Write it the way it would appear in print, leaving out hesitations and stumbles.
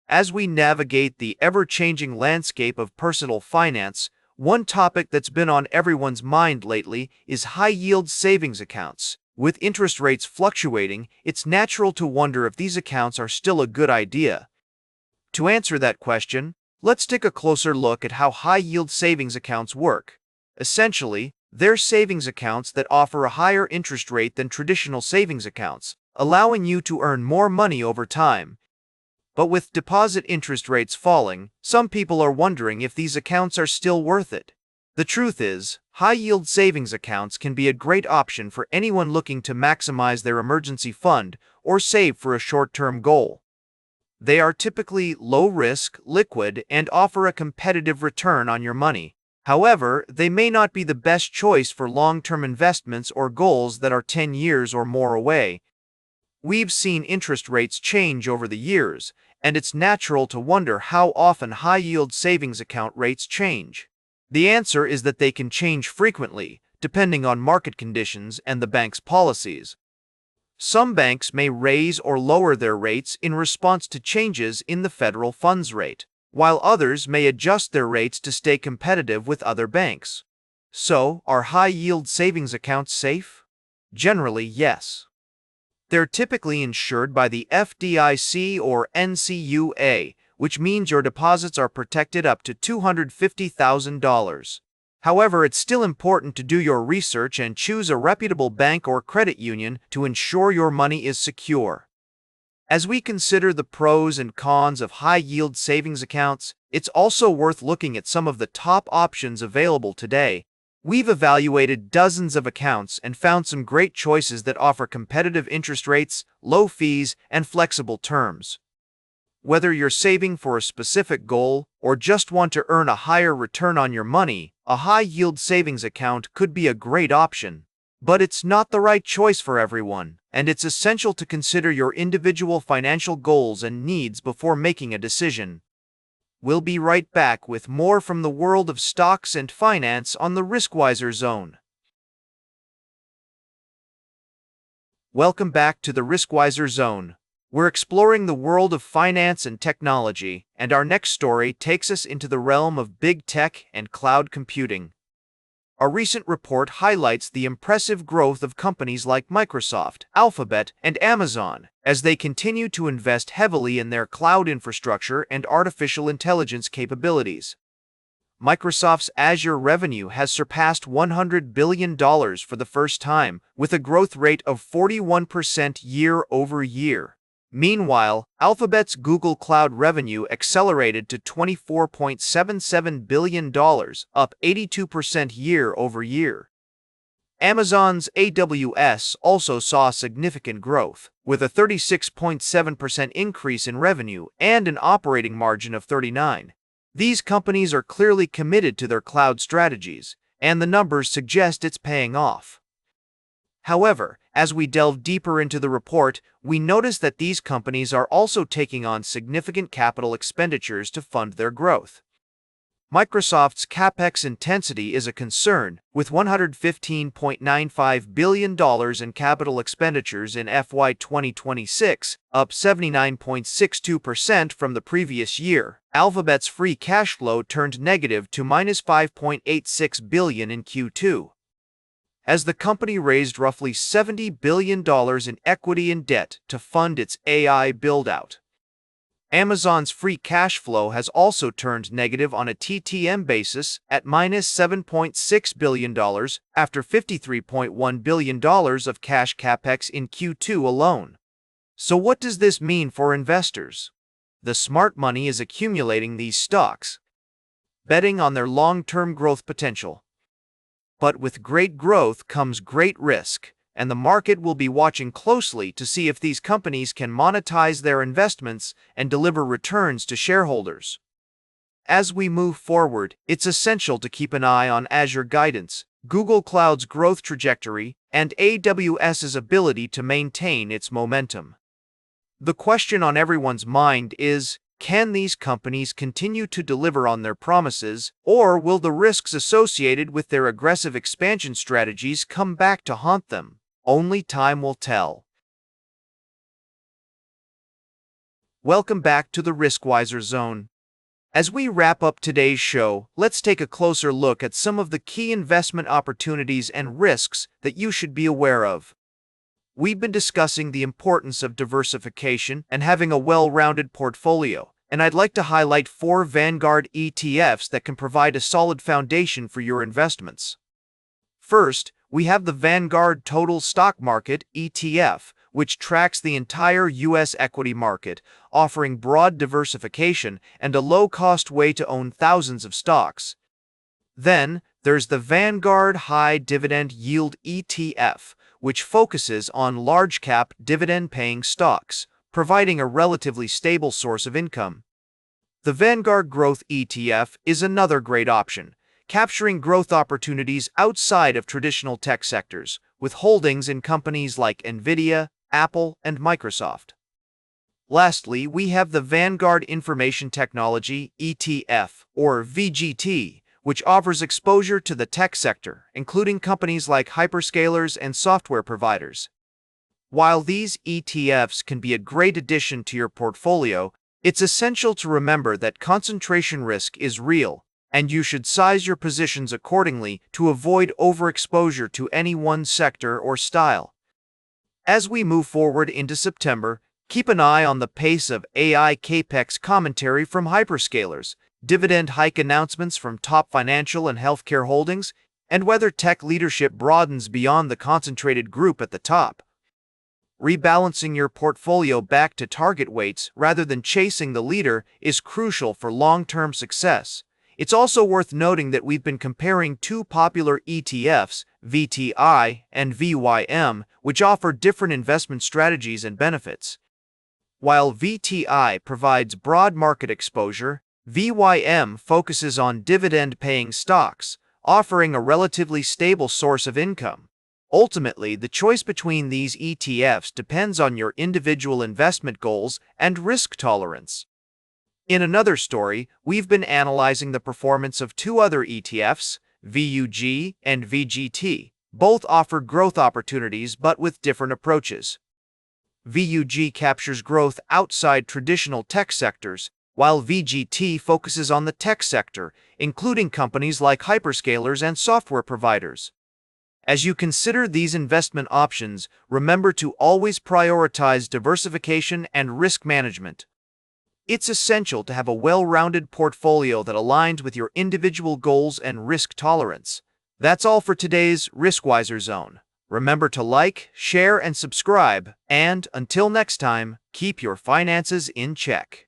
As we navigate the ever-changing landscape of personal finance, one topic that's been on everyone's mind lately is high-yield savings accounts. With interest rates fluctuating, it's natural to wonder if these accounts are still a good idea. To answer that question, let's take a closer look at how high-yield savings accounts work. Essentially, they're savings accounts that offer a higher interest rate than traditional savings accounts, allowing you to earn more money over time. But with deposit interest rates falling, some people are wondering if these accounts are still worth it. The truth is, high-yield savings accounts can be a great option for anyone looking to maximize their emergency fund or save for a short-term goal. They are typically low-risk, liquid, and offer a competitive return on your money. However, they may not be the best choice for long-term investments or goals that are 10 years or more away. We've seen interest rates change over the years, and it's natural to wonder how often high-yield savings account rates change. The answer is that they can change frequently, depending on market conditions and the bank's policies. Some banks may raise or lower their rates in response to changes in the federal funds rate, while others may adjust their rates to stay competitive with other banks. So, are high-yield savings accounts safe? Generally, yes. They're typically insured by the FDIC or NCUA, which means your deposits are protected up to $250,000. However, it's still important to do your research and choose a reputable bank or credit union to ensure your money is secure. As we consider the pros and cons of high-yield savings accounts, it's also worth looking at some of the top options available today. We've evaluated dozens of accounts and found some great choices that offer competitive interest rates, low fees, and flexible terms. Whether you're saving for a specific goal or just want to earn a higher return on your money, a high-yield savings account could be a great option. But it's not the right choice for everyone, and it's essential to consider your individual financial goals and needs before making a decision. We'll be right back with more from the world of stocks and finance on the Riskwiser Zone. Welcome back to the Riskwiser Zone. We're exploring the world of finance and technology, and our next story takes us into the realm of big tech and cloud computing. A recent report highlights the impressive growth of companies like Microsoft, Alphabet, and Amazon as they continue to invest heavily in their cloud infrastructure and artificial intelligence capabilities. Microsoft's Azure revenue has surpassed $100 billion for the first time, with a growth rate of 41% year-over-year. Meanwhile, Alphabet's Google Cloud revenue accelerated to $24.77 billion, up 82% year-over-year. Amazon's AWS also saw significant growth, with a 36.7% increase in revenue and an operating margin of 39%. These companies are clearly committed to their cloud strategies, and the numbers suggest it's paying off. However, as we delve deeper into the report, we notice that these companies are also taking on significant capital expenditures to fund their growth. Microsoft's CapEx intensity is a concern, with $115.95 billion in capital expenditures in FY 2026, up 79.62% from the previous year. Alphabet's free cash flow turned negative to -$5.86 billion in Q2. As the company raised roughly $70 billion in equity and debt to fund its AI build-out. Amazon's free cash flow has also turned negative on a TTM basis at -$7.6 billion after $53.1 billion of cash capex in Q2 alone. So what does this mean for investors? The smart money is accumulating these stocks, betting on their long-term growth potential. But with great growth comes great risk, and the market will be watching closely to see if these companies can monetize their investments and deliver returns to shareholders. As we move forward, it's essential to keep an eye on Azure guidance, Google Cloud's growth trajectory, and AWS's ability to maintain its momentum. The question on everyone's mind is, can these companies continue to deliver on their promises, or will the risks associated with their aggressive expansion strategies come back to haunt them? Only time will tell. Welcome back to the Riskwiser Zone. As we wrap up today's show, let's take a closer look at some of the key investment opportunities and risks that you should be aware of. We've been discussing the importance of diversification and having a well-rounded portfolio, and I'd like to highlight 4 Vanguard ETFs that can provide a solid foundation for your investments. First, we have the Vanguard Total Stock Market ETF, which tracks the entire U.S. equity market, offering broad diversification and a low-cost way to own thousands of stocks. Then, there's the Vanguard High Dividend Yield ETF, which focuses on large-cap dividend-paying stocks, providing a relatively stable source of income. The Vanguard Growth ETF is another great option, capturing growth opportunities outside of traditional tech sectors, with holdings in companies like NVIDIA, Apple, and Microsoft. Lastly, we have the Vanguard Information Technology ETF, or VGT, which offers exposure to the tech sector, including companies like hyperscalers and software providers. While these ETFs can be a great addition to your portfolio, it's essential to remember that concentration risk is real, and you should size your positions accordingly to avoid overexposure to any one sector or style. As we move forward into September, keep an eye on the pace of AI CapEx commentary from hyperscalers, dividend hike announcements from top financial and healthcare holdings, and whether tech leadership broadens beyond the concentrated group at the top. Rebalancing your portfolio back to target weights rather than chasing the leader is crucial for long-term success. It's also worth noting that we've been comparing 2 popular ETFs, VTI and VYM, which offer different investment strategies and benefits. While VTI provides broad market exposure, VYM focuses on dividend-paying stocks, offering a relatively stable source of income. Ultimately, the choice between these ETFs depends on your individual investment goals and risk tolerance. In another story, we've been analyzing the performance of 2 other ETFs, VUG and VGT. Both offer growth opportunities but with different approaches. VUG captures growth outside traditional tech sectors, while VGT focuses on the tech sector, including companies like hyperscalers and software providers. As you consider these investment options, remember to always prioritize diversification and risk management. It's essential to have a well-rounded portfolio that aligns with your individual goals and risk tolerance. That's all for today's Riskwiser Zone. Remember to like, share, and subscribe, and until next time, keep your finances in check.